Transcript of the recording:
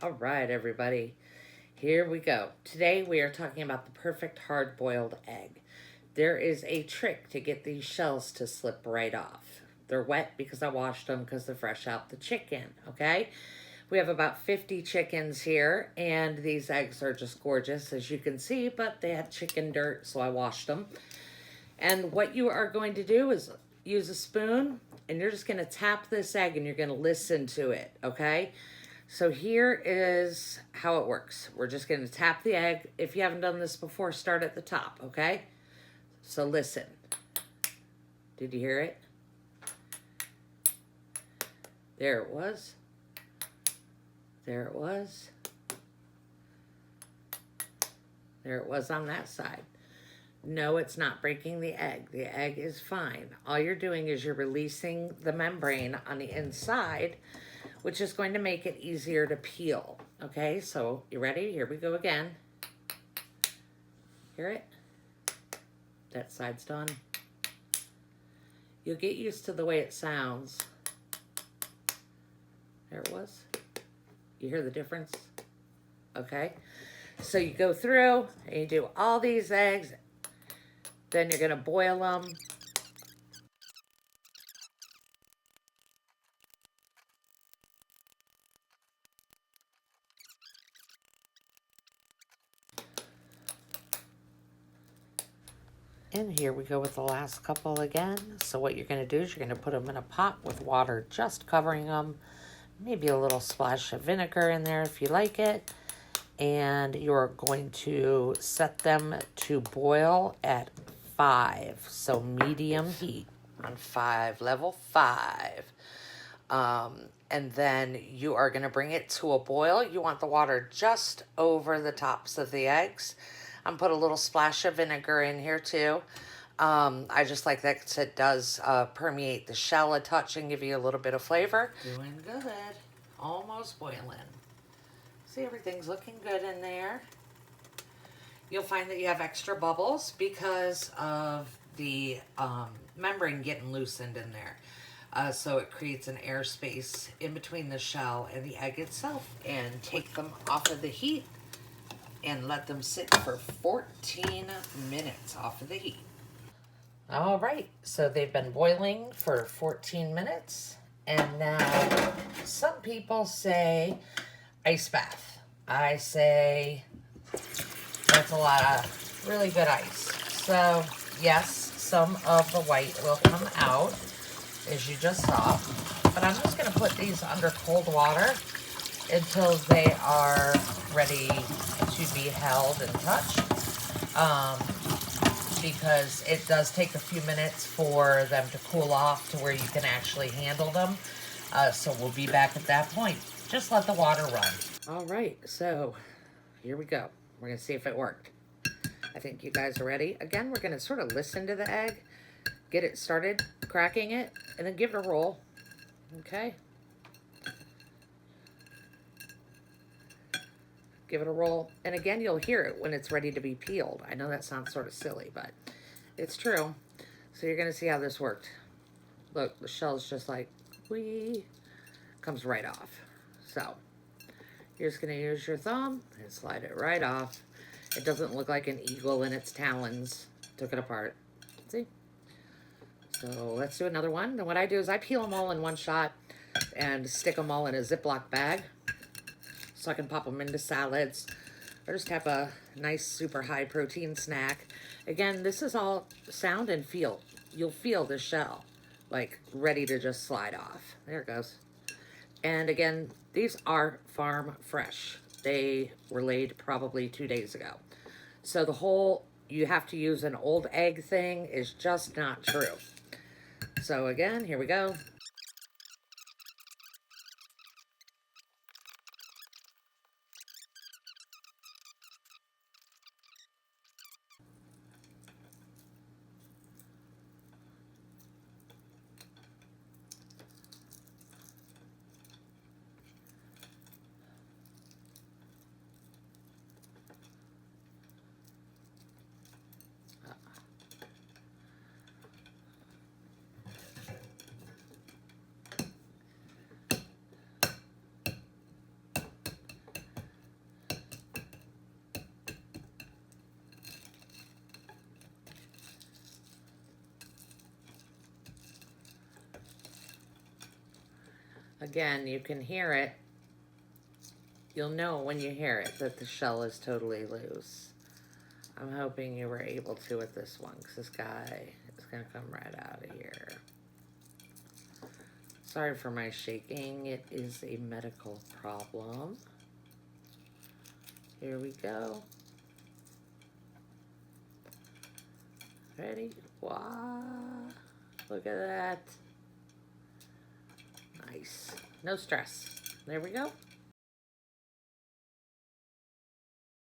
All right, everybody. Here we go. Today we are talking about the perfect hard-boiled egg. There is a trick to get these shells to slip right off. They're wet because I washed them because they're fresh out the chicken, okay? We have about 50 chickens here, and these eggs are just gorgeous, as you can see, but they have chicken dirt, so I washed them. And what you are going to do is use a spoon, and you're just going to tap this egg, and you're going to listen to it, okay? So here is how it works. We're just going to tap the egg. If you haven't done this before, start at the top, okay? So listen. Did you hear it? There it was. There it was. There it was on that side. No, it's not breaking the egg. The egg is fine. All you're doing is you're releasing the membrane on the inside, which is going to make it easier to peel. Okay, so you ready? Here we go again. Hear it? That side's done. You'll get used to the way it sounds. There it was. You hear the difference? Okay. So you go through and you do all these eggs. Then you're going to boil them. And here we go with the last couple again. So what you're going to do is you're going to put them in a pot with water just covering them. Maybe a little splash of vinegar in there if you like it. And you're going to set them to boil at 5. So medium heat on 5, level 5. And then you are going to bring it to a boil. You want the water just over the tops of the eggs. I'm put a little splash of vinegar in here too. I just like that because it does permeate the shell a touch and give you a little bit of flavor. Doing good. Almost boiling. See, everything's looking good in there. You'll find that you have extra bubbles because of the membrane getting loosened in there. So it creates an air space in between the shell and the egg itself. And take them off of the heat and let them sit for 14 minutes off of the heat. All right, so they've been boiling for 14 minutes. And now some people say ice bath. I say that's a lot of really good ice. So yes, some of the white will come out, as you just saw. But I'm just going to put these under cold water until they are ready to be held and touched. Because it does take a few minutes for them to cool off to where you can actually handle them. So we'll be back at that point. Just let the water run. All right, so here we go. We're going to see if it worked. I think you guys are ready. Again, we're going to sort of listen to the egg, get it started cracking it, and then give it a roll. Okay. Give it a roll. And again, you'll hear it when it's ready to be peeled. I know that sounds sort of silly, but it's true. So you're going to see how this worked. Look, the shell's just like, whee, comes right off. So you're just going to use your thumb and slide it right off. It doesn't look like an eagle in its talons. Took it apart. See? So let's do another one. And what I do is I peel them all in one shot and stick them all in a Ziploc bag, so I can pop them into salads or just have a nice super high protein snack. Again, this is all sound and feel. You'll feel the shell like ready to just slide off. There it goes. And again, these are farm fresh. They were laid probably 2 days ago. So the whole you have to use an old egg thing is just not true. So again, here we go. Again, you can hear it. You'll know when you hear it that the shell is totally loose. I'm hoping you were able to with this one, because this guy is going to come right out of here. Sorry for my shaking. It is a medical problem. Here we go. Ready? Wow. Look at that. Nice. No stress. There we go.